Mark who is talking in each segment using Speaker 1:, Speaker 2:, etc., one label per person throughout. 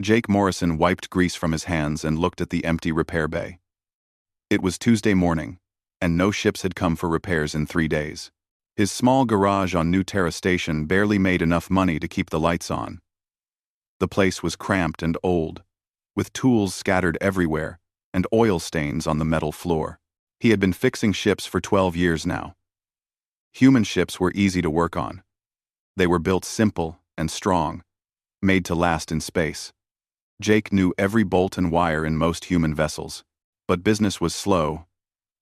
Speaker 1: Jake Morrison wiped grease from his hands and looked at the empty repair bay. It was Tuesday morning, and no ships had come for repairs in 3 days. His small garage on New Terra Station barely made enough money to keep the lights on. The place was cramped and old, with tools scattered everywhere and oil stains on the metal floor. He had been fixing ships for 12 years now. Human ships were easy to work on. They were built simple and strong, made to last in space. Jake knew every bolt and wire in most human vessels, but business was slow,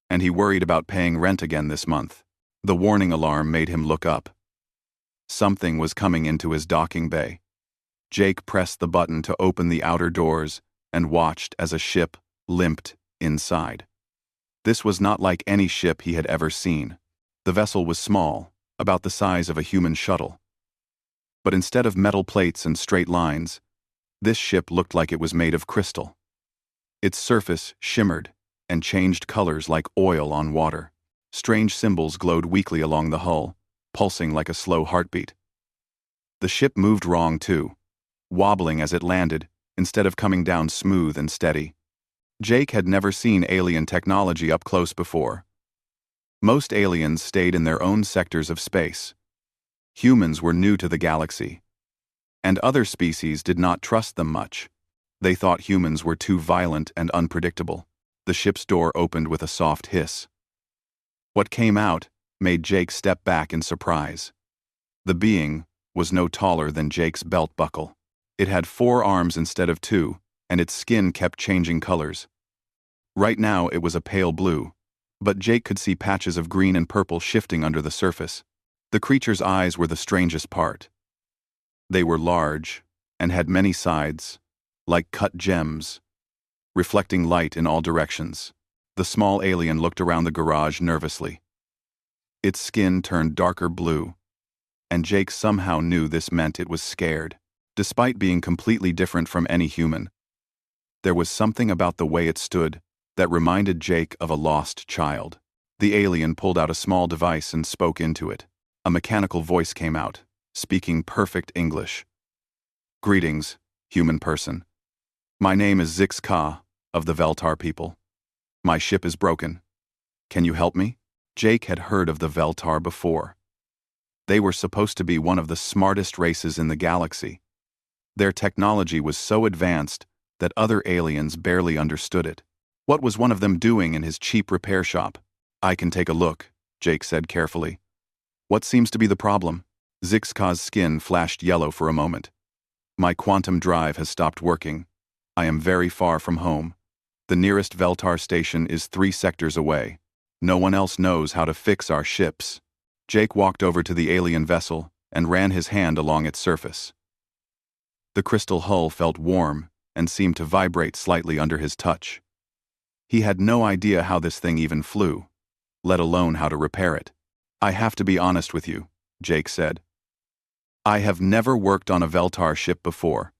Speaker 1: and he worried about paying rent again this month. The warning alarm made him look up. Something was coming into his docking bay. Jake pressed the button to open the outer doors and watched as a ship limped inside. This was not like any ship he had ever seen. The vessel was small, about the size of a human shuttle. But instead of metal plates and straight lines, this ship looked like it was made of crystal. Its surface shimmered and changed colors like oil on water. Strange symbols glowed weakly along the hull, pulsing like a slow heartbeat. The ship moved wrong too, wobbling as it landed instead of coming down smooth and steady. Jake had never seen alien technology up close before. Most aliens stayed in their own sectors of space. Humans were new to the galaxy, and other species did not trust them much. They thought humans were too violent and unpredictable. The ship's door opened with a soft hiss. What came out made Jake step back in surprise. The being was no taller than Jake's belt buckle. It had 4 arms instead of 2, and its skin kept changing colors. Right now it was a pale blue, but Jake could see patches of green and purple shifting under the surface. The creature's eyes were the strangest part. They were large and had many sides, like cut gems, reflecting light in all directions. The small alien looked around the garage nervously. Its skin turned darker blue, and Jake somehow knew this meant it was scared. Despite being completely different from any human, there was something about the way it stood that reminded Jake of a lost child. The alien pulled out a small device and spoke into it. A mechanical voice came out, speaking perfect English. "Greetings, human person. My name is Zix Ka, of the Veltar people. My ship is broken. Can you help me?" Jake had heard of the Veltar before. They were supposed to be one of the smartest races in the galaxy. Their technology was so advanced that other aliens barely understood it. What was one of them doing in his cheap repair shop? "I can take a look," Jake said carefully. "What seems to be the problem?" Zixka's skin flashed yellow for a moment. "My quantum drive has stopped working. I am very far from home. The nearest Veltar station is 3 sectors away. No one else knows how to fix our ships." Jake walked over to the alien vessel and ran his hand along its surface. The crystal hull felt warm and seemed to vibrate slightly under his touch. He had no idea how this thing even flew, let alone how to repair it. "I have to be honest with you," Jake said. "I have never worked on a Veltar ship before.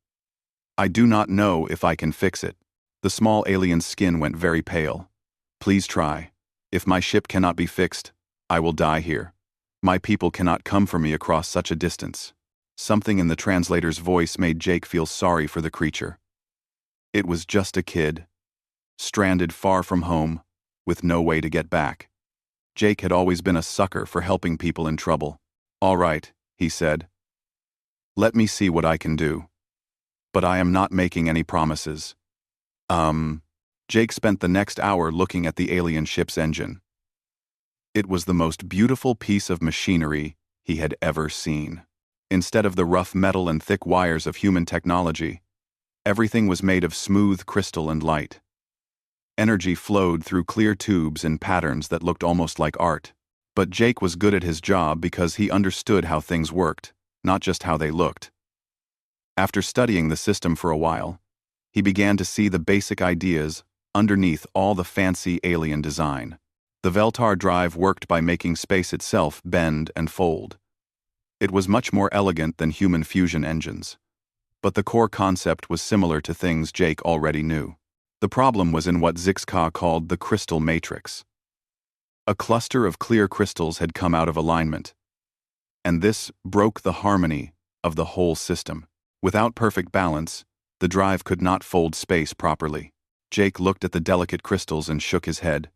Speaker 1: I do not know if I can fix it." The small alien's skin went very pale. "Please try. If my ship cannot be fixed, I will die here. My people cannot come for me across such a distance." Something in the translator's voice made Jake feel sorry for the creature. It was just a kid, stranded far from home, with no way to get back. Jake had always been a sucker for helping people in trouble. "All right," he said. "Let me see what I can do. But I am not making any promises." Jake spent the next hour looking at the alien ship's engine. It was the most beautiful piece of machinery he had ever seen. Instead of the rough metal and thick wires of human technology, everything was made of smooth crystal and light. Energy flowed through clear tubes in patterns that looked almost like art. But Jake was good at his job because he understood how things worked, not just how they looked. After studying the system for a while, he began to see the basic ideas underneath all the fancy alien design. The Veltar drive worked by making space itself bend and fold. It was much more elegant than human fusion engines, but the core concept was similar to things Jake already knew. The problem was in what Zixka called the crystal matrix. A cluster of clear crystals had come out of alignment, and this broke the harmony of the whole system. Without perfect balance, The drive could not fold space properly. Jake looked at the delicate crystals and shook his head.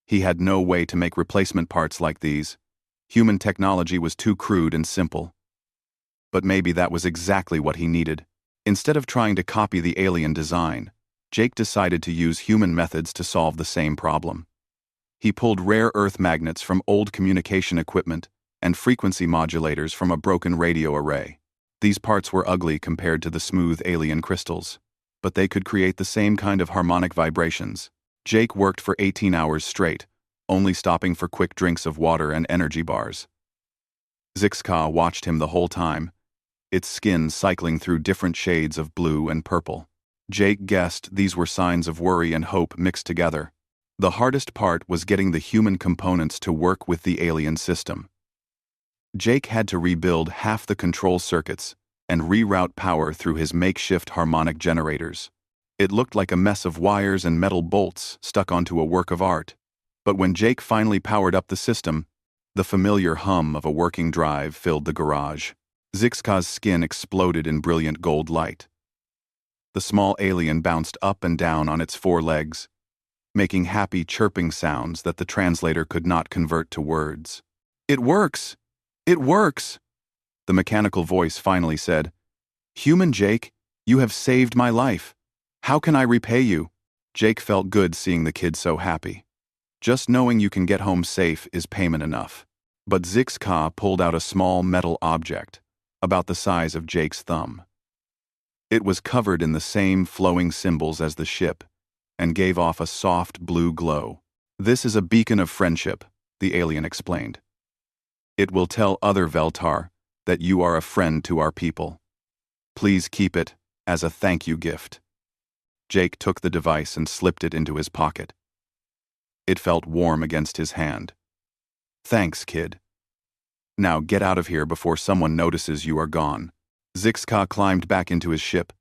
Speaker 1: He had no way to make replacement parts like these. Human technology was too crude and simple. But maybe that was exactly what he needed. Instead of trying to copy the alien design, Jake decided to use human methods to solve the same problem. He pulled rare earth magnets from old communication equipment and frequency modulators from a broken radio array. These parts were ugly compared to the smooth alien crystals, but they could create the same kind of harmonic vibrations. Jake worked for 18 hours straight, only stopping for quick drinks of water and energy bars. Zixka watched him the whole time, its skin cycling through different shades of blue and purple. Jake guessed these were signs of worry and hope mixed together. The hardest part was getting the human components to work with the alien system. Jake had to rebuild half the control circuits and reroute power through his makeshift harmonic generators. It looked like a mess of wires and metal bolts stuck onto a work of art. But when Jake finally powered up the system, the familiar hum of a working drive filled the garage. Zixka's skin exploded in brilliant gold light. The small alien bounced up and down on its 4 legs, making happy chirping sounds that the translator could not convert to words. "It works! It works!" The mechanical voice finally said. "Human Jake, you have saved my life. How can I repay you?" Jake felt good seeing the kid so happy. Just knowing you can get home safe is payment enough. But Zixka pulled out a small metal object, about the size of Jake's thumb. It was covered in the same flowing symbols as the ship, and gave off a soft blue glow. "This is a beacon of friendship," the alien explained. "It will tell other Veltar that you are a friend to our people. Please keep it as a thank you gift." Jake took the device and slipped it into his pocket. It felt warm against his hand. "Thanks, kid. Now get out of here before someone notices you are gone." Zixka climbed back into his ship,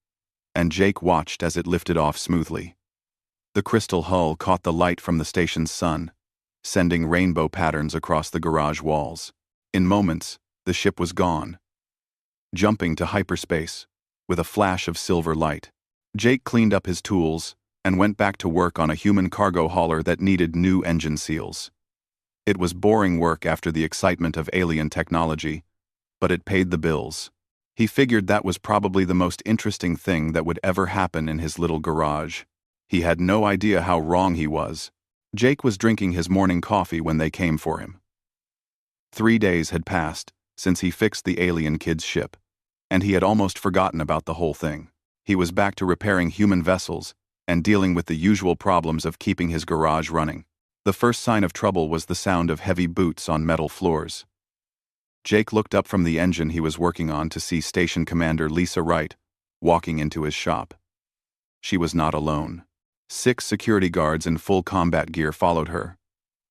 Speaker 1: and Jake watched as it lifted off smoothly. The crystal hull caught the light from the station's sun, sending rainbow patterns across the garage walls. In moments, the ship was gone, jumping to hyperspace with a flash of silver light. Jake cleaned up his tools and went back to work on a human cargo hauler that needed new engine seals. It was boring work after the excitement of alien technology, but it paid the bills. He figured that was probably the most interesting thing that would ever happen in his little garage. He had no idea how wrong he was. Jake was drinking his morning coffee when they came for him. 3 days had passed since he fixed the alien kid's ship, and he had almost forgotten about the whole thing. He was back to repairing human vessels and dealing with the usual problems of keeping his garage running. The first sign of trouble was the sound of heavy boots on metal floors. Jake looked up from the engine he was working on to see Station Commander Lisa Wright walking into his shop. She was not alone. 6 security guards in full combat gear followed her,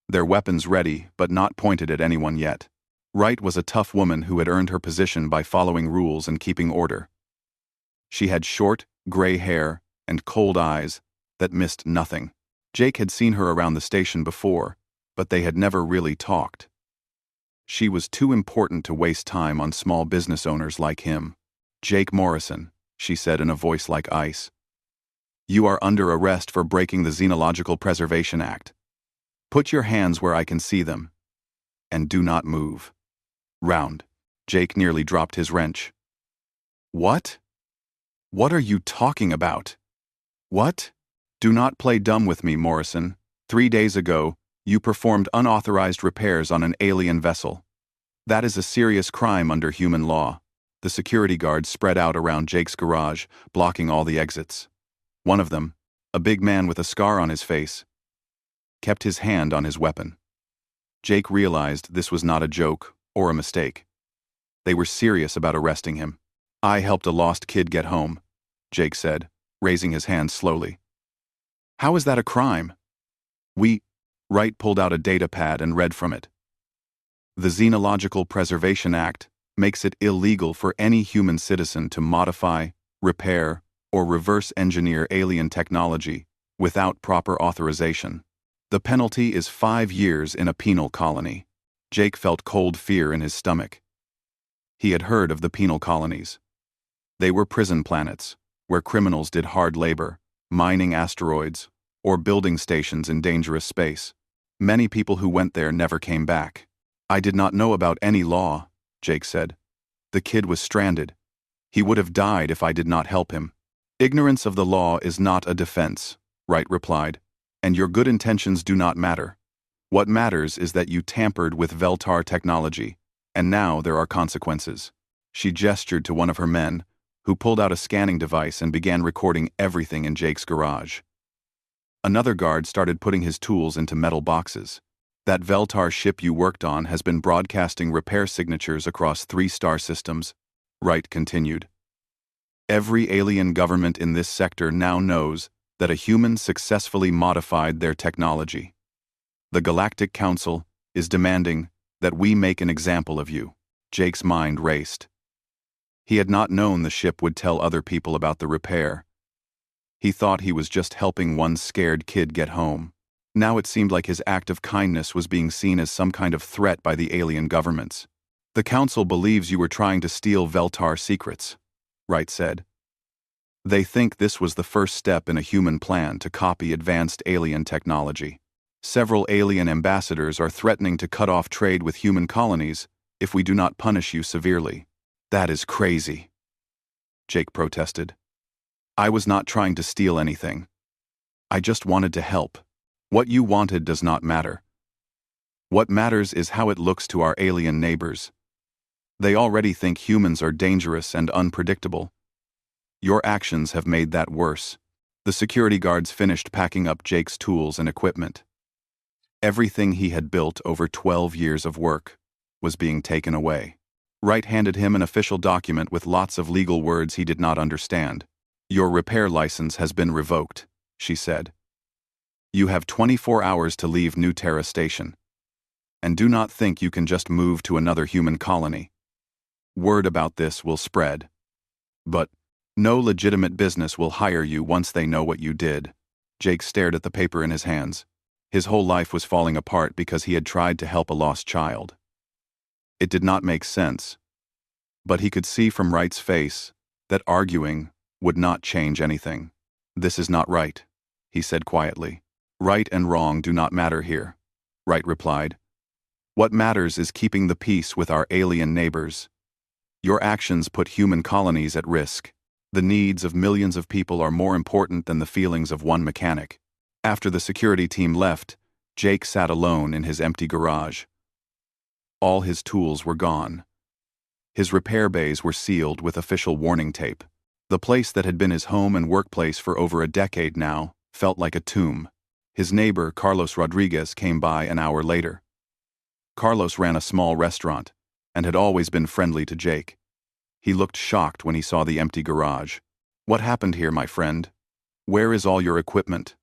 Speaker 1: their weapons ready but not pointed at anyone yet. Wright was a tough woman who had earned her position by following rules and keeping order. She had short, gray hair and cold eyes that missed nothing. Jake had seen her around the station before, but they had never really talked. She was too important to waste time on small business owners like him. "Jake Morrison," she said in a voice like ice. "You are under arrest for breaking the Xenological Preservation Act. Put your hands where I can see them, and do not move." Round. Jake nearly dropped his wrench. "What? What are you talking about? What?" "Do not play dumb with me, Morrison. 3 days ago, you performed unauthorized repairs on an alien vessel. That is a serious crime under human law." The security guards spread out around Jake's garage, blocking all the exits. One of them, a big man with a scar on his face, kept his hand on his weapon. Jake realized this was not a joke or a mistake. They were serious about arresting him. "I helped a lost kid get home," Jake said, raising his hand slowly. "How is that a crime?" Wright pulled out a data pad and read from it. "The Xenological Preservation Act makes it illegal for any human citizen to modify, repair, or reverse engineer alien technology without proper authorization. The penalty is 5 years in a penal colony." Jake felt cold fear in his stomach. He had heard of the penal colonies. They were prison planets, where criminals did hard labor, mining asteroids, or building stations in dangerous space. Many people who went there never came back. I did not know about any law, Jake said. The kid was stranded. He would have died if I did not help him. Ignorance of the law is not a defense, Wright replied, and your good intentions do not matter. What matters is that you tampered with Veltar technology, and now there are consequences. She gestured to one of her men, who pulled out a scanning device and began recording everything in Jake's garage. Another guard started putting his tools into metal boxes. That Veltar ship you worked on has been broadcasting repair signatures across 3 star systems, Wright continued. Every alien government in this sector now knows that a human successfully modified their technology. The Galactic Council is demanding that we make an example of you. Jake's mind raced. He had not known the ship would tell other people about the repair. He thought he was just helping one scared kid get home. Now it seemed like his act of kindness was being seen as some kind of threat by the alien governments. The Council believes you were trying to steal Veltar secrets, Wright said. They think this was the first step in a human plan to copy advanced alien technology. Several alien ambassadors are threatening to cut off trade with human colonies if we do not punish you severely. That is crazy, Jake protested. I was not trying to steal anything. I just wanted to help. What you wanted does not matter. What matters is how it looks to our alien neighbors. They already think humans are dangerous and unpredictable. Your actions have made that worse. The security guards finished packing up Jake's tools and equipment. Everything he had built over 12 years of work was being taken away. Wright handed him an official document with lots of legal words he did not understand. Your repair license has been revoked, she said. You have 24 hours to leave New Terra Station. And do not think you can just move to another human colony. Word about this will spread. But no legitimate business will hire you once they know what you did. Jake stared at the paper in his hands. His whole life was falling apart because he had tried to help a lost child. It did not make sense. But he could see from Wright's face that arguing would not change anything. This is not right, he said quietly. Right and wrong do not matter here, Wright replied. What matters is keeping the peace with our alien neighbors. Your actions put human colonies at risk. The needs of millions of people are more important than the feelings of one mechanic. After the security team left, Jake sat alone in his empty garage. All his tools were gone. His repair bays were sealed with official warning tape. The place that had been his home and workplace for over a decade now felt like a tomb. His neighbor, Carlos Rodriguez, came by an hour later. Carlos ran a small restaurant and had always been friendly to Jake. He looked shocked when he saw the empty garage. What happened here, my friend? Where is all your equipment?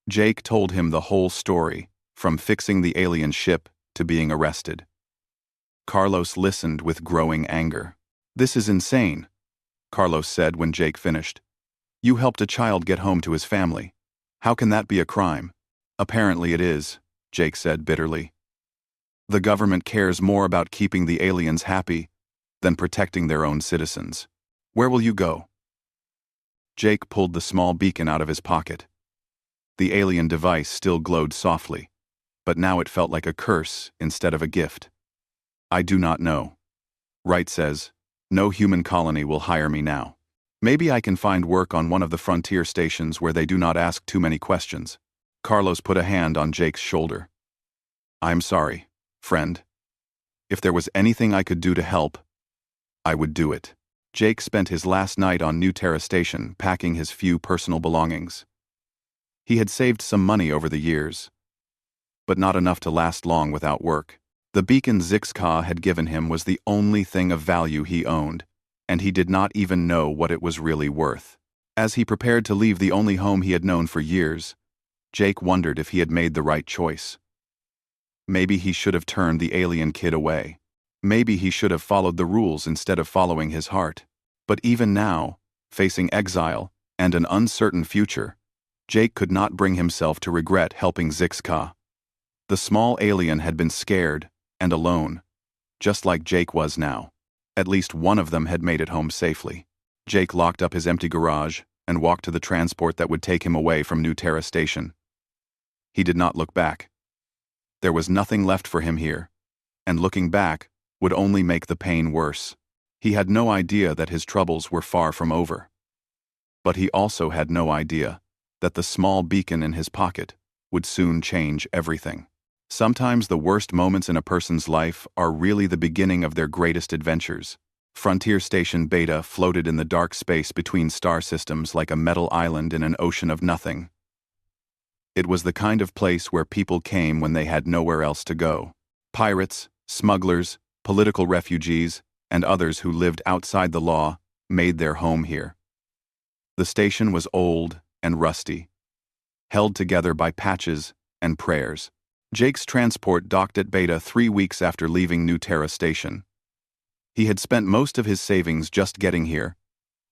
Speaker 1: Jake told him the whole story, from fixing the alien ship to being arrested. Carlos listened with growing anger. This is insane, Carlos said when Jake finished. You helped a child get home to his family. How can that be a crime? Apparently it is, Jake said bitterly. The government cares more about keeping the aliens happy than protecting their own citizens. Where will you go? Jake pulled the small beacon out of his pocket. The alien device still glowed softly, but now it felt like a curse instead of a gift. I do not know. Wright says, no human colony will hire me now. Maybe I can find work on one of the frontier stations where they do not ask too many questions. Carlos put a hand on Jake's shoulder. I'm sorry, friend. If there was anything I could do to help, I would do it. Jake spent his last night on New Terra Station packing his few personal belongings. He had saved some money over the years, but not enough to last long without work. The beacon Zixka had given him was the only thing of value he owned, and he did not even know what it was really worth. As he prepared to leave the only home he had known for years, Jake wondered if he had made the right choice. Maybe he should have turned the alien kid away. Maybe he should have followed the rules instead of following his heart. But even now, facing exile and an uncertain future, Jake could not bring himself to regret helping Zixka. The small alien had been scared and alone, just like Jake was now. At least one of them had made it home safely. Jake locked up his empty garage, and walked to the transport that would take him away from New Terra Station. He did not look back. There was nothing left for him here, and looking back would only make the pain worse. He had no idea that his troubles were far from over. But he also had no idea that the small beacon in his pocket would soon change everything. Sometimes the worst moments in a person's life are really the beginning of their greatest adventures. Frontier Station Beta floated in the dark space between star systems like a metal island in an ocean of nothing. It was the kind of place where people came when they had nowhere else to go. Pirates, smugglers, political refugees, and others who lived outside the law made their home here. The station was old and rusty, held together by patches and prayers. Jake's transport docked at Beta 3 weeks after leaving New Terra Station. He had spent most of his savings just getting here,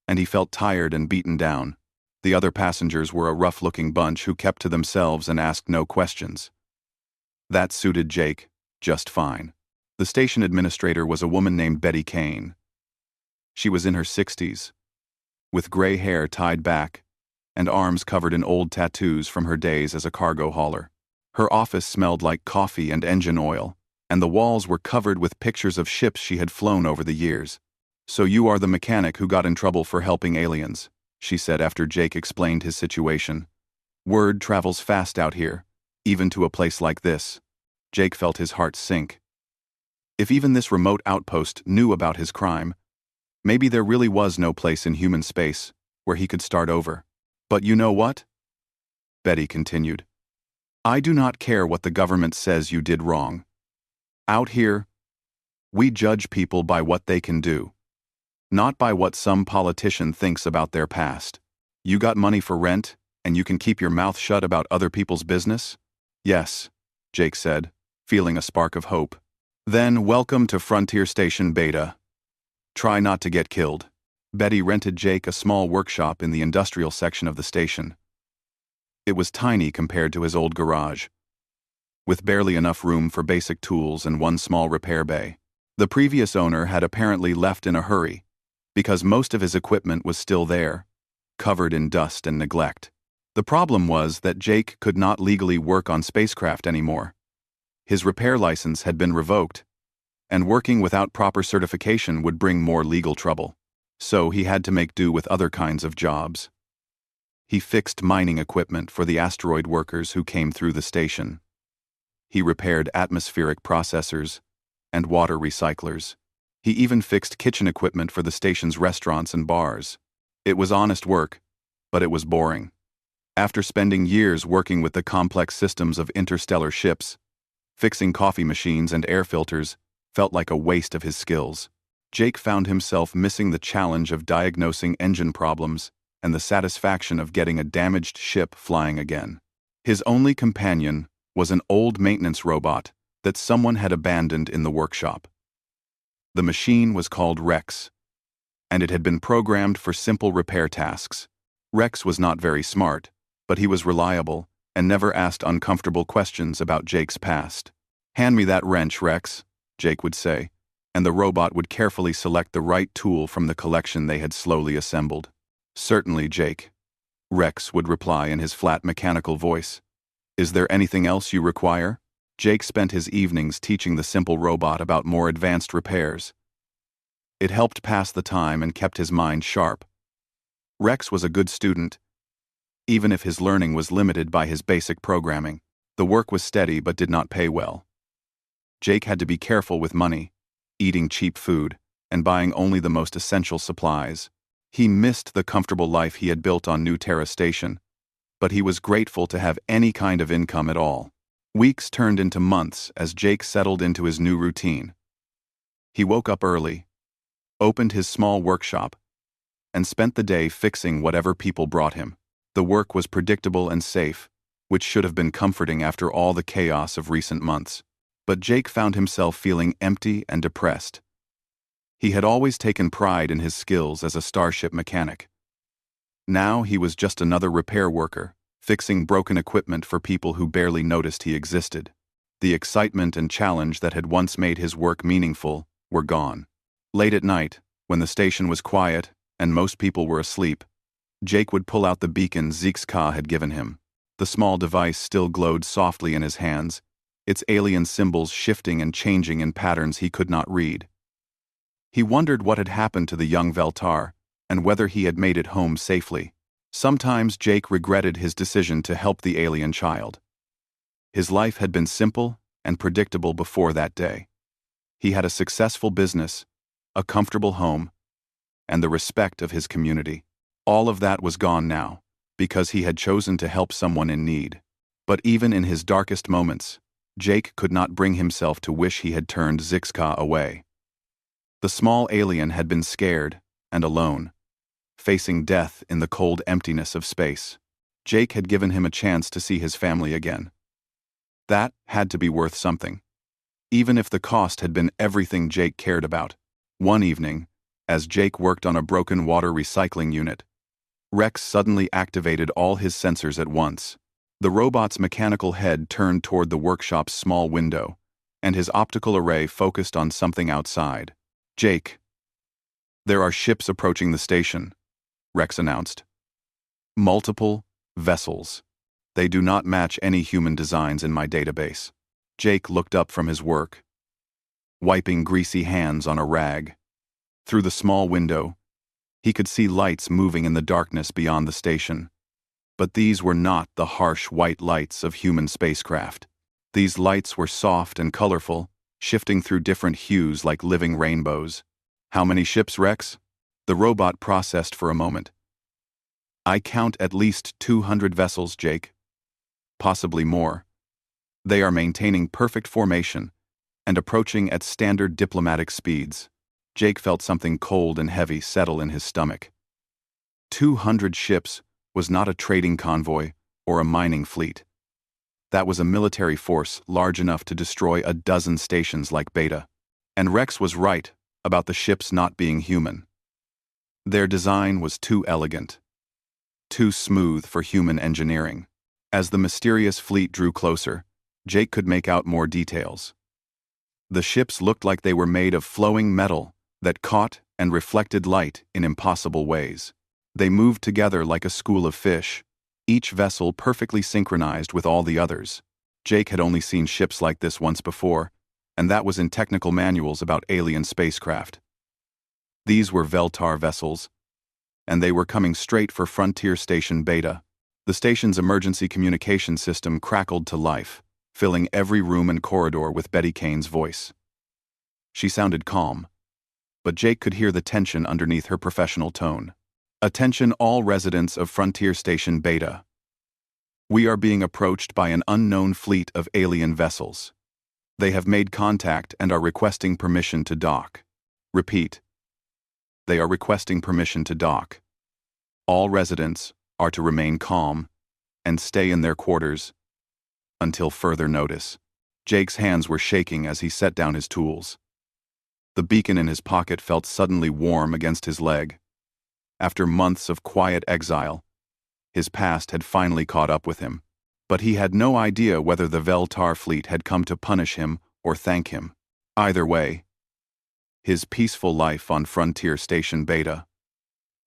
Speaker 1: and he felt tired and beaten down. The other passengers were a rough-looking bunch who kept to themselves and asked no questions. That suited Jake just fine. The station administrator was a woman named Betty Kane. She was in her 60s, with gray hair tied back and arms covered in old tattoos from her days as a cargo hauler. Her office smelled like coffee and engine oil, and the walls were covered with pictures of ships she had flown over the years. "So you are the mechanic who got in trouble for helping aliens," she said after Jake explained his situation. "Word travels fast out here, even to a place like this." Jake felt his heart sink. If even this remote outpost knew about his crime, maybe there really was no place in human space where he could start over. "But you know what?" Betty continued. "I do not care what the government says you did wrong. Out here, we judge people by what they can do, not by what some politician thinks about their past. You got money for rent, and you can keep your mouth shut about other people's business?" "Yes," Jake said, feeling a spark of hope. "Then welcome to Frontier Station Beta. Try not to get killed." Betty rented Jake a small workshop in the industrial section of the station. It was tiny compared to his old garage, with barely enough room for basic tools and one small repair bay. The previous owner had apparently left in a hurry, because most of his equipment was still there, covered in dust and neglect. The problem was that Jake could not legally work on spacecraft anymore. His repair license had been revoked, and working without proper certification would bring more legal trouble. So he had to make do with other kinds of jobs. He fixed mining equipment for the asteroid workers who came through the station. He repaired atmospheric processors and water recyclers. He even fixed kitchen equipment for the station's restaurants and bars. It was honest work, but it was boring. After spending years working with the complex systems of interstellar ships, fixing coffee machines and air filters felt like a waste of his skills. Jake found himself missing the challenge of diagnosing engine problems and the satisfaction of getting a damaged ship flying again. His only companion was an old maintenance robot that someone had abandoned in the workshop. The machine was called Rex, and it had been programmed for simple repair tasks. Rex was not very smart, but he was reliable and never asked uncomfortable questions about Jake's past. "Hand me that wrench, Rex," Jake would say, and the robot would carefully select the right tool from the collection they had slowly assembled. "Certainly, Jake," Rex would reply in his flat mechanical voice. "Is there anything else you require?" Jake spent his evenings teaching the simple robot about more advanced repairs. It helped pass the time and kept his mind sharp. Rex was a good student, even if his learning was limited by his basic programming. The work was steady but did not pay well. Jake had to be careful with money, eating cheap food, and buying only the most essential supplies. He missed the comfortable life he had built on New Terra Station, but he was grateful to have any kind of income at all. Weeks turned into months as Jake settled into his new routine. He woke up early, opened his small workshop, and spent the day fixing whatever people brought him. The work was predictable and safe, which should have been comforting after all the chaos of recent months. But Jake found himself feeling empty and depressed. He had always taken pride in his skills as a starship mechanic. Now he was just another repair worker, fixing broken equipment for people who barely noticed he existed. The excitement and challenge that had once made his work meaningful were gone. Late at night, when the station was quiet and most people were asleep, Jake would pull out the beacon Zixka had given him. The small device still glowed softly in his hands, its alien symbols shifting and changing in patterns he could not read. He wondered what had happened to the young Veltar, and whether he had made it home safely. Sometimes Jake regretted his decision to help the alien child. His life had been simple and predictable before that day. He had a successful business, a comfortable home, and the respect of his community. All of that was gone now, because he had chosen to help someone in need. But even in his darkest moments, Jake could not bring himself to wish he had turned Zixka away. The small alien had been scared and alone, facing death in the cold emptiness of space. Jake had given him a chance to see his family again. That had to be worth something, even if the cost had been everything Jake cared about. One evening, as Jake worked on a broken water recycling unit, Rex suddenly activated all his sensors at once. The robot's mechanical head turned toward the workshop's small window, and his optical array focused on something outside. "Jake, there are ships approaching the station," Rex announced. "Multiple vessels. They do not match any human designs in my database." Jake looked up from his work, wiping greasy hands on a rag. Through the small window, he could see lights moving in the darkness beyond the station. But these were not the harsh white lights of human spacecraft. These lights were soft and colorful, shifting through different hues like living rainbows. "How many ships, Rex?" The robot processed for a moment. "I count at least 200 vessels, Jake. Possibly more. They are maintaining perfect formation and approaching at standard diplomatic speeds." Jake felt something cold and heavy settle in his stomach. 200 ships was not a trading convoy or a mining fleet. That was a military force large enough to destroy a dozen stations like Beta. And Rex was right about the ships not being human. Their design was too elegant, too smooth for human engineering. As the mysterious fleet drew closer, Jake could make out more details. The ships looked like they were made of flowing metal that caught and reflected light in impossible ways. They moved together like a school of fish, each vessel perfectly synchronized with all the others. Jake had only seen ships like this once before, and that was in technical manuals about alien spacecraft. These were Veltar vessels, and they were coming straight for Frontier Station Beta. The station's emergency communication system crackled to life, filling every room and corridor with Betty Kane's voice. She sounded calm, but Jake could hear the tension underneath her professional tone. "Attention all residents of Frontier Station Beta. We are being approached by an unknown fleet of alien vessels. They have made contact and are requesting permission to dock. Repeat. They are requesting permission to dock. All residents are to remain calm and stay in their quarters until further notice." Jake's hands were shaking as he set down his tools. The beacon in his pocket felt suddenly warm against his leg. After months of quiet exile, his past had finally caught up with him. But he had no idea whether the Veltar fleet had come to punish him or thank him. Either way, his peaceful life on Frontier Station Beta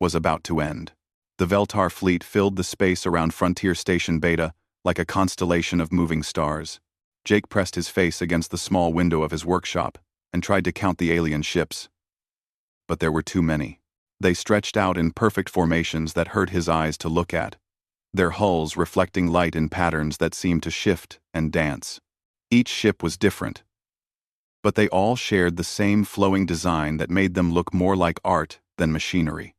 Speaker 1: was about to end. The Veltar fleet filled the space around Frontier Station Beta like a constellation of moving stars. Jake pressed his face against the small window of his workshop and tried to count the alien ships. But there were too many. They stretched out in perfect formations that hurt his eyes to look at, their hulls reflecting light in patterns that seemed to shift and dance. Each ship was different, but they all shared the same flowing design that made them look more like art than machinery.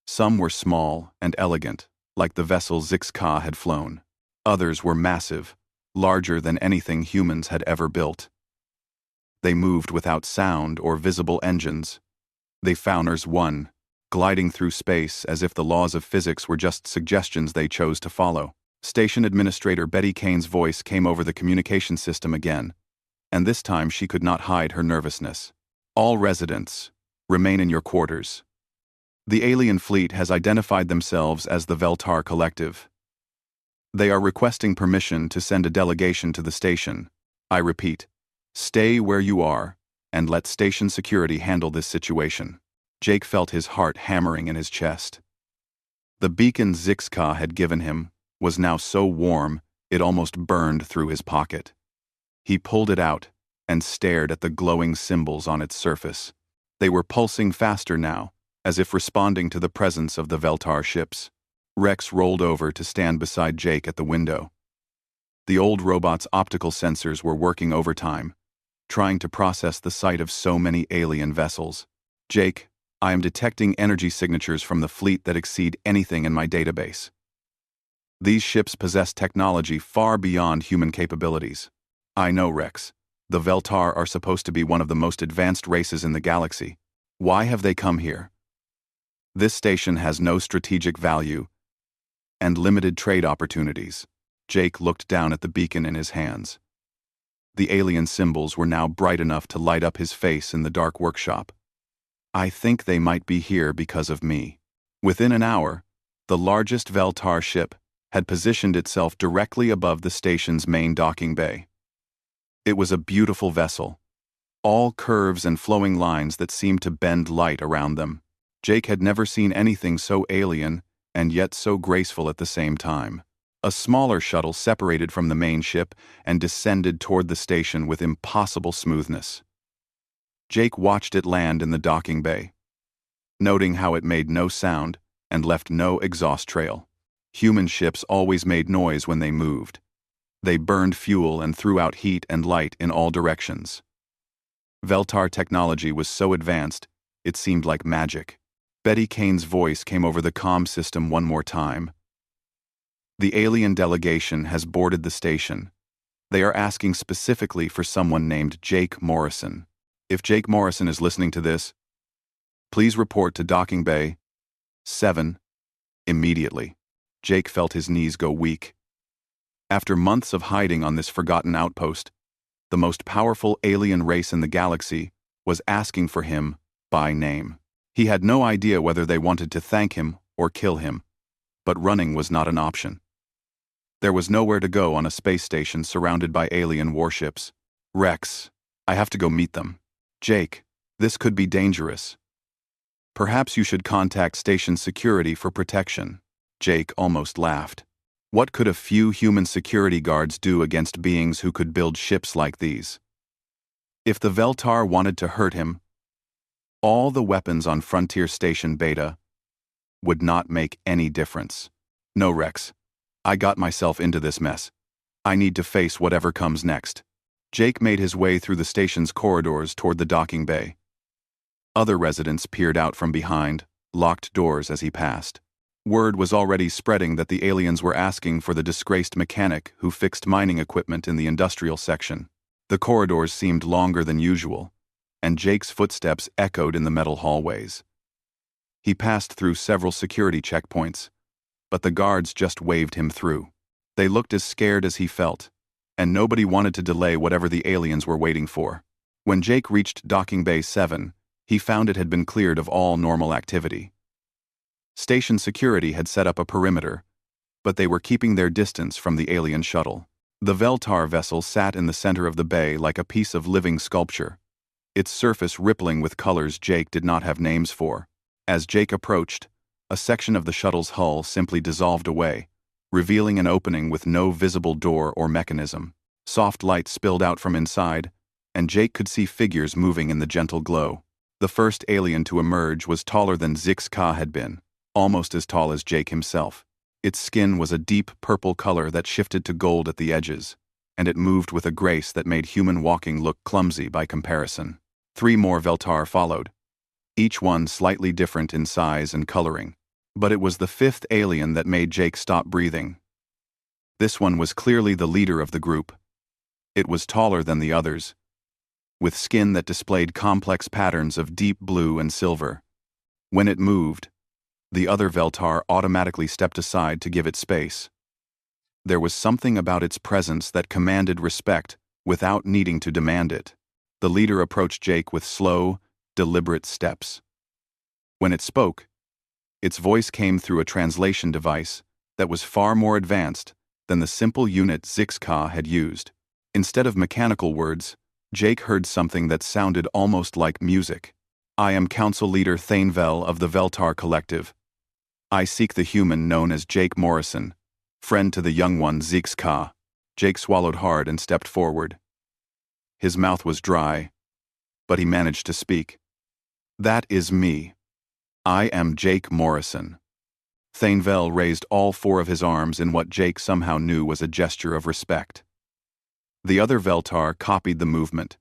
Speaker 1: Some were small and elegant, like the vessel Zixka had flown. Others were massive, larger than anything humans had ever built. They moved without sound or visible engines. They Founders won, gliding through space as if the laws of physics were just suggestions they chose to follow. Station Administrator Betty Kane's voice came over the communication system again, and this time she could not hide her nervousness. "All residents, remain in your quarters. The alien fleet has identified themselves as the Veltar Collective. They are requesting permission to send a delegation to the station. I repeat, stay where you are and let station security handle this situation." Jake felt his heart hammering in his chest. The beacon Zixka had given him was now so warm it almost burned through his pocket. He pulled it out and stared at the glowing symbols on its surface. They were pulsing faster now, as if responding to the presence of the Veltar ships. Rex rolled over to stand beside Jake at the window. The old robot's optical sensors were working overtime, trying to process the sight of so many alien vessels. Jake, I am detecting energy signatures from the fleet that exceed anything in my database. These ships possess technology far beyond human capabilities. I know, Rex. The Veltar are supposed to be one of the most advanced races in the galaxy. Why have they come here? This station has no strategic value and limited trade opportunities. Jake looked down at the beacon in his hands. The alien symbols were now bright enough to light up his face in the dark workshop. I think they might be here because of me. Within an hour, the largest Veltar ship had positioned itself directly above the station's main docking bay. It was a beautiful vessel, all curves and flowing lines that seemed to bend light around them. Jake had never seen anything so alien and yet so graceful at the same time. A smaller shuttle separated from the main ship and descended toward the station with impossible smoothness. Jake watched it land in the docking bay, noting how it made no sound and left no exhaust trail. Human ships always made noise when they moved. They burned fuel and threw out heat and light in all directions. Veltar technology was so advanced, it seemed like magic. Betty Kane's voice came over the comm system one more time. The alien delegation has boarded the station. They are asking specifically for someone named Jake Morrison. If Jake Morrison is listening to this, please report to Docking Bay 7 immediately. Jake felt his knees go weak. After months of hiding on this forgotten outpost, the most powerful alien race in the galaxy was asking for him by name. He had no idea whether they wanted to thank him or kill him, but running was not an option. There was nowhere to go on a space station surrounded by alien warships. Rex, I have to go meet them. Jake, this could be dangerous. Perhaps you should contact station security for protection. Jake almost laughed. What could a few human security guards do against beings who could build ships like these? If the Veltar wanted to hurt him, all the weapons on Frontier Station Beta would not make any difference. No, Rex. I got myself into this mess. I need to face whatever comes next. Jake made his way through the station's corridors toward the docking bay. Other residents peered out from behind, locked doors as he passed. Word was already spreading that the aliens were asking for the disgraced mechanic who fixed mining equipment in the industrial section. The corridors seemed longer than usual, and Jake's footsteps echoed in the metal hallways. He passed through several security checkpoints, but the guards just waved him through. They looked as scared as he felt, and nobody wanted to delay whatever the aliens were waiting for. When Jake reached Docking Bay 7, he found it had been cleared of all normal activity. Station security had set up a perimeter, but they were keeping their distance from the alien shuttle. The Veltar vessel sat in the center of the bay like a piece of living sculpture, its surface rippling with colors Jake did not have names for. As Jake approached, a section of the shuttle's hull simply dissolved away, revealing an opening with no visible door or mechanism. Soft light spilled out from inside, and Jake could see figures moving in the gentle glow. The first alien to emerge was taller than Zixka had been, almost as tall as Jake himself. Its skin was a deep purple color that shifted to gold at the edges, and it moved with a grace that made human walking look clumsy by comparison. 3 more Veltar followed, each one slightly different in size and coloring. But it was the 5th alien that made Jake stop breathing. This one was clearly the leader of the group. It was taller than the others, with skin that displayed complex patterns of deep blue and silver. When it moved, the other Veltar automatically stepped aside to give it space. There was something about its presence that commanded respect without needing to demand it. The leader approached Jake with slow, deliberate steps. When it spoke, its voice came through a translation device that was far more advanced than the simple unit Zixka had used. Instead of mechanical words, Jake heard something that sounded almost like music. I am Council Leader Thanevel of the Veltar Collective. I seek the human known as Jake Morrison, friend to the young one Zix-Ka. Jake swallowed hard and stepped forward. His mouth was dry, but he managed to speak. That is me. I am Jake Morrison. Thainvel raised all four of his arms in what Jake somehow knew was a gesture of respect. The other Veltar copied the movement,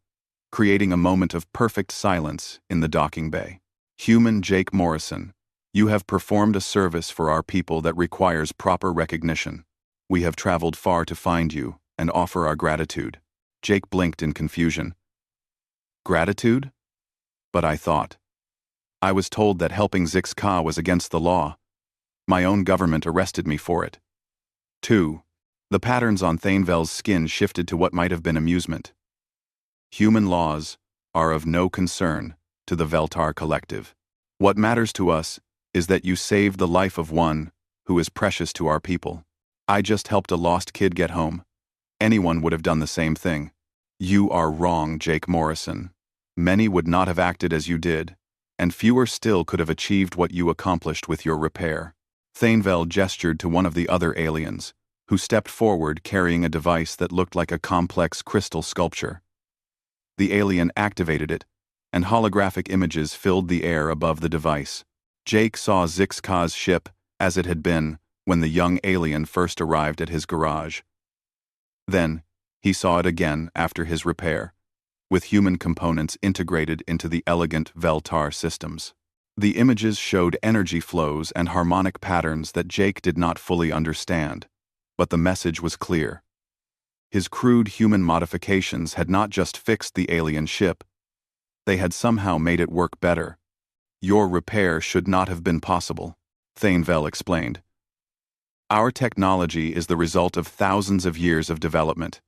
Speaker 1: creating a moment of perfect silence in the docking bay. Human Jake Morrison, you have performed a service for our people that requires proper recognition. We have traveled far to find you and offer our gratitude. Jake blinked in confusion. Gratitude? But I thought. I was told that helping Zix-Ka was against the law. My own government arrested me for it. 2. The patterns on Thainvel's skin shifted to what might have been amusement. Human laws are of no concern to the Veltar collective. What matters to us is that you saved the life of one who is precious to our people. I just helped a lost kid get home. Anyone would have done the same thing. You are wrong, Jake Morrison. Many would not have acted as you did, and fewer still could have achieved what you accomplished with your repair. Thainvel gestured to one of the other aliens, who stepped forward carrying a device that looked like a complex crystal sculpture. The alien activated it, and holographic images filled the air above the device. Jake saw Zix-Ka's ship as it had been when the young alien first arrived at his garage. Then, he saw it again after his repair, with human components integrated into the elegant Veltar systems. The images showed energy flows and harmonic patterns that Jake did not fully understand, but the message was clear. His crude human modifications had not just fixed the alien ship, they had somehow made it work better. Your repair should not have been possible, Thainvel explained. Our technology is the result of thousands of years of development.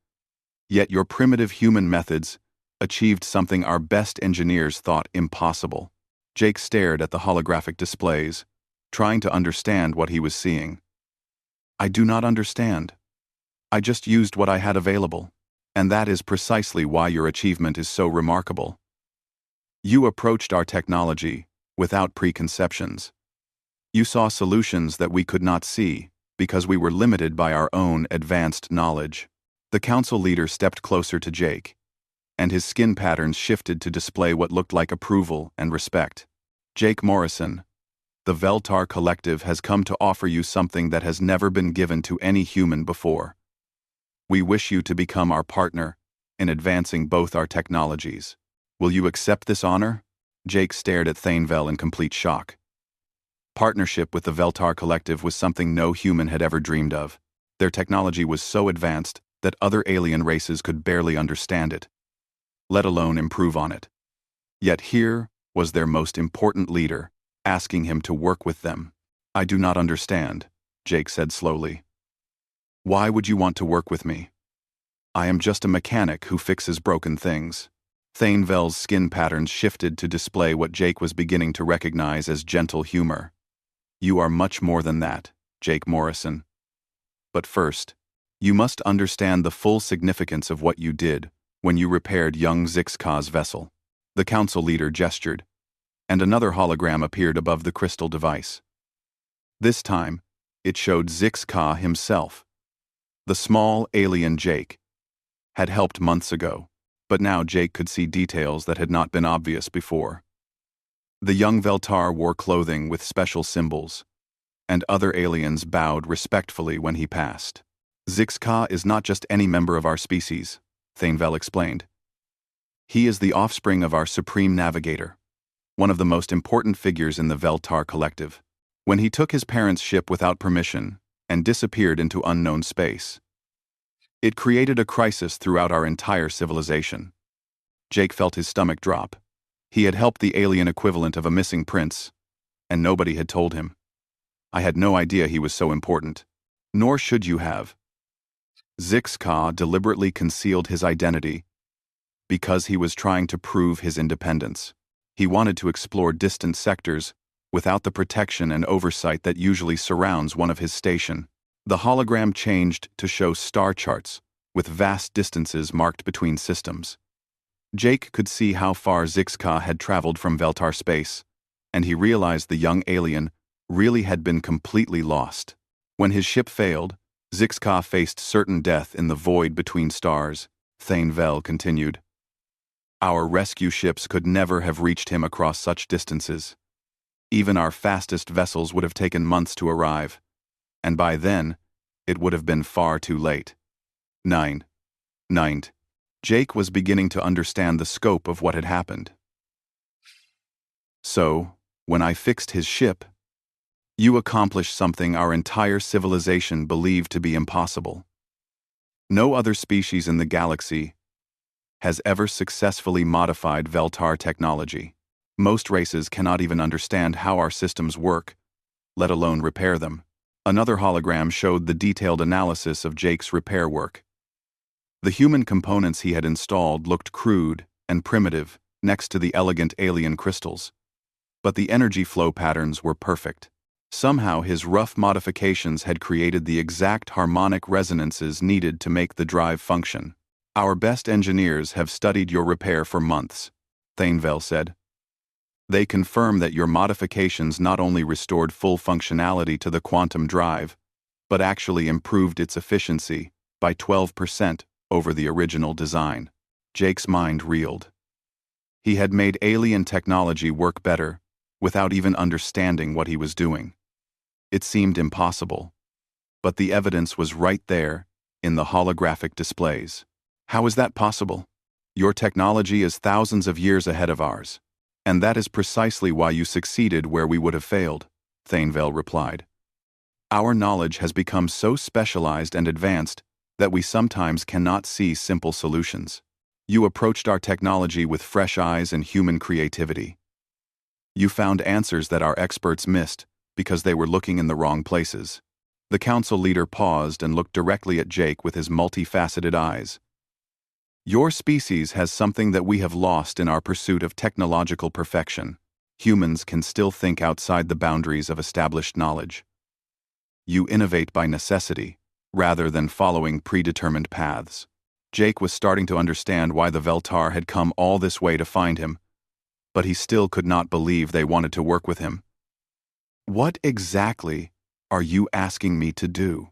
Speaker 1: Yet your primitive human methods achieved something our best engineers thought impossible. Jake stared at the holographic displays, trying to understand what he was seeing. I do not understand. I just used what I had available, and that is precisely why your achievement is so remarkable. You approached our technology without preconceptions. You saw solutions that we could not see because we were limited by our own advanced knowledge. The council leader stepped closer to Jake, and his skin patterns shifted to display what looked like approval and respect. Jake Morrison, the Veltar Collective has come to offer you something that has never been given to any human before. We wish you to become our partner in advancing both our technologies. Will you accept this honor? Jake stared at Thainvel in complete shock. Partnership with the Veltar Collective was something no human had ever dreamed of. Their technology was so advanced that other alien races could barely understand it, let alone improve on it. Yet here was their most important leader, asking him to work with them. I do not understand, Jake said slowly. Why would you want to work with me? I am just a mechanic who fixes broken things. Thainvel's skin patterns shifted to display what Jake was beginning to recognize as gentle humor. You are much more than that, Jake Morrison. But first, you must understand the full significance of what you did when you repaired young Zix-Ka's vessel. The council leader gestured, and another hologram appeared above the crystal device. This time, it showed Zix-Ka himself. The small alien Jake had helped months ago, but now Jake could see details that had not been obvious before. The young Veltar wore clothing with special symbols, and other aliens bowed respectfully when he passed. Zix-Ka is not just any member of our species, Thainvel explained. He is the offspring of our Supreme Navigator, one of the most important figures in the Veltar Collective. When he took his parents' ship without permission and disappeared into unknown space, it created a crisis throughout our entire civilization. Jake felt his stomach drop. He had helped the alien equivalent of a missing prince, and nobody had told him. I had no idea he was so important. Nor should you have. Zix-Ka deliberately concealed his identity because he was trying to prove his independence. He wanted to explore distant sectors without the protection and oversight that usually surrounds one of his station. The hologram changed to show star charts with vast distances marked between systems. Jake could see how far Zix-Ka had traveled from Veltar space, and he realized the young alien really had been completely lost. When his ship failed, Zixka faced certain death in the void between stars. Thainvel continued. Our rescue ships could never have reached him across such distances. Even our fastest vessels would have taken months to arrive, and by then, it would have been far too late. 9. Jake was beginning to understand the scope of what had happened. So, when I fixed his ship, you accomplished something our entire civilization believed to be impossible. No other species in the galaxy has ever successfully modified Veltar technology. Most races cannot even understand how our systems work, let alone repair them. Another hologram showed the detailed analysis of Jake's repair work. The human components he had installed looked crude and primitive next to the elegant alien crystals, but the energy flow patterns were perfect. Somehow his rough modifications had created the exact harmonic resonances needed to make the drive function. Our best engineers have studied your repair for months, Thainvel said. They confirm that your modifications not only restored full functionality to the quantum drive, but actually improved its efficiency by 12% over the original design. Jake's mind reeled. He had made alien technology work better without even understanding what he was doing. It seemed impossible, but the evidence was right there in the holographic displays. How is that possible? Your technology is thousands of years ahead of ours, and that is precisely why you succeeded where we would have failed, Thainvel replied. Our knowledge has become so specialized and advanced that we sometimes cannot see simple solutions. You approached our technology with fresh eyes and human creativity. You found answers that our experts missed because they were looking in the wrong places. The council leader paused and looked directly at Jake with his multifaceted eyes. Your species has something that we have lost in our pursuit of technological perfection. Humans can still think outside the boundaries of established knowledge. You innovate by necessity, rather than following predetermined paths. Jake was starting to understand why the Veltar had come all this way to find him, but he still could not believe they wanted to work with him. What exactly are you asking me to do?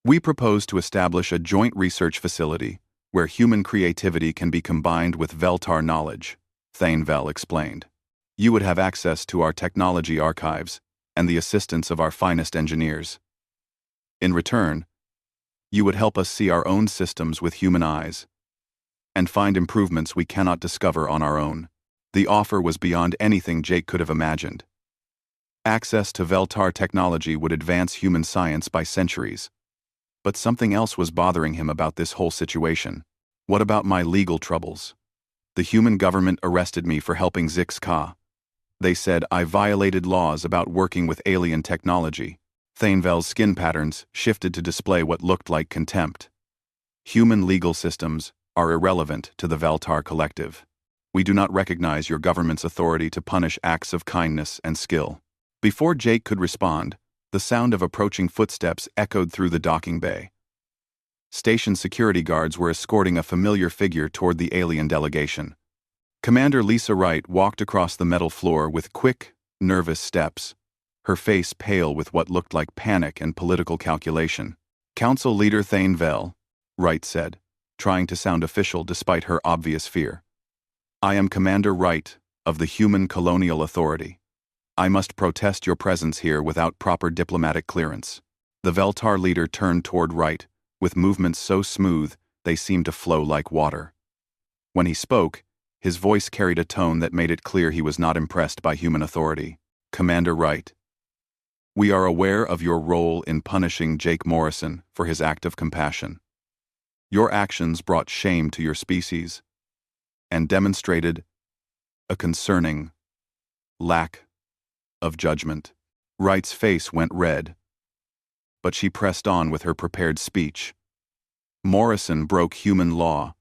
Speaker 1: We propose to establish a joint research facility where human creativity can be combined with Veltar knowledge, Thainvel explained. You would have access to our technology archives and the assistance of our finest engineers. In return, you would help us see our own systems with human eyes and find improvements we cannot discover on our own. The offer was beyond anything Jake could have imagined. Access to Veltar technology would advance human science by centuries. But something else was bothering him about this whole situation. What about my legal troubles? The human government arrested me for helping Zixka. They said I violated laws about working with alien technology. Thainvel's skin patterns shifted to display what looked like contempt. Human legal systems are irrelevant to the Veltar collective. We do not recognize your government's authority to punish acts of kindness and skill. Before Jake could respond, the sound of approaching footsteps echoed through the docking bay. Station security guards were escorting a familiar figure toward the alien delegation. Commander Lisa Wright walked across the metal floor with quick, nervous steps, her face pale with what looked like panic and political calculation. Council Leader Thainvel, Wright said, trying to sound official despite her obvious fear. I am Commander Wright of the Human Colonial Authority. I must protest your presence here without proper diplomatic clearance. The Veltar leader turned toward Wright, with movements so smooth they seemed to flow like water. When he spoke, his voice carried a tone that made it clear he was not impressed by human authority. Commander Wright, we are aware of your role in punishing Jake Morrison for his act of compassion. Your actions brought shame to your species and demonstrated a concerning lack of judgment. Wright's face went red, but she pressed on with her prepared speech. Morrison broke human law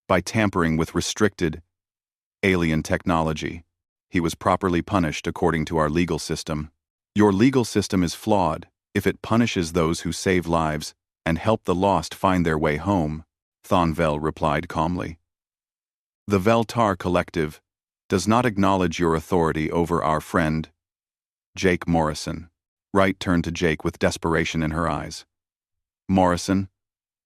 Speaker 1: by tampering with restricted alien technology. He was properly punished according to our legal system. Your legal system is flawed if it punishes those who save lives and help the lost find their way home, Thainvel replied calmly. The Veltar Collective does not acknowledge your authority over our friend Jake Morrison. Wright turned to Jake with desperation in her eyes. Morrison,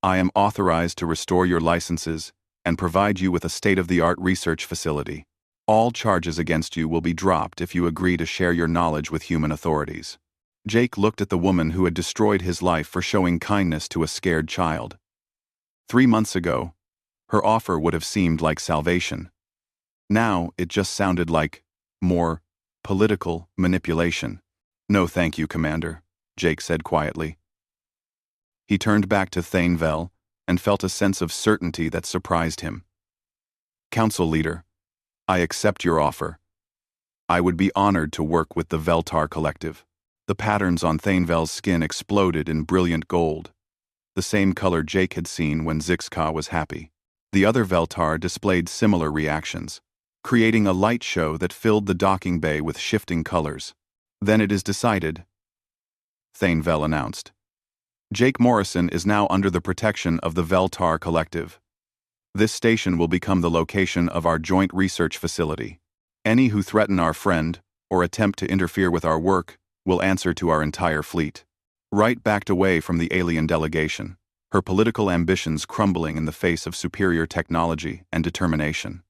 Speaker 1: I am authorized to restore your licenses and provide you with a state-of-the-art research facility. All charges against you will be dropped if you agree to share your knowledge with human authorities. Jake looked at the woman who had destroyed his life for showing kindness to a scared child. 3 months ago, her offer would have seemed like salvation. Now, it just sounded like more political manipulation. No thank you, Commander, Jake said quietly. He turned back to Thanevel and felt a sense of certainty that surprised him. Council Leader, I accept your offer. I would be honored to work with the Veltar Collective. The patterns on Thanevel's skin exploded in brilliant gold, the same color Jake had seen when Zixka was happy. The other Veltar displayed similar reactions, creating a light show that filled the docking bay with shifting colors. Then it is decided, Thanevel announced. Jake Morrison is now under the protection of the Veltar Collective. This station will become the location of our joint research facility. Any who threaten our friend or attempt to interfere with our work will answer to our entire fleet. Wright backed away from the alien delegation, her political ambitions crumbling in the face of superior technology and determination.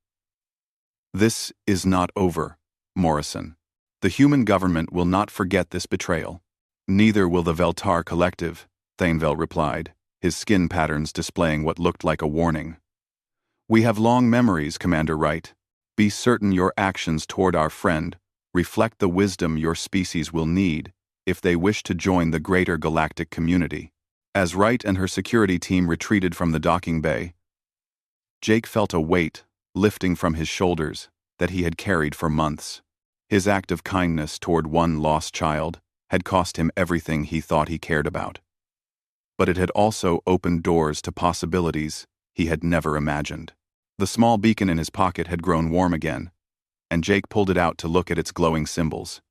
Speaker 1: This is not over, Morrison. The human government will not forget this betrayal. Neither will the Veltar Collective, Thanevel replied, his skin patterns displaying what looked like a warning. We have long memories, Commander Wright. Be certain your actions toward our friend reflect the wisdom your species will need if they wish to join the greater galactic community. As Wright and her security team retreated from the docking bay, Jake felt a weight lifting from his shoulders that he had carried for months. His act of kindness toward one lost child had cost him everything he thought he cared about. But it had also opened doors to possibilities he had never imagined. The small beacon in his pocket had grown warm again, and Jake pulled it out to look at its glowing symbols.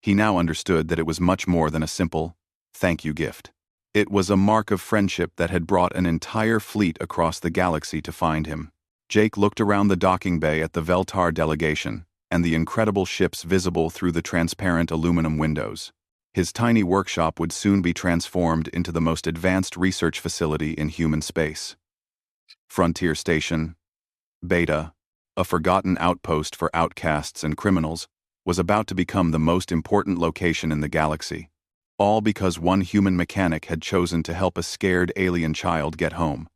Speaker 1: He now understood that it was much more than a simple thank you gift. It was a mark of friendship that had brought an entire fleet across the galaxy to find him. Jake looked around the docking bay at the Veltar delegation and the incredible ships visible through the transparent aluminum windows. His tiny workshop would soon be transformed into the most advanced research facility in human space. Frontier Station, Beta, a forgotten outpost for outcasts and criminals, was about to become the most important location in the galaxy, all because one human mechanic had chosen to help a scared alien child get home.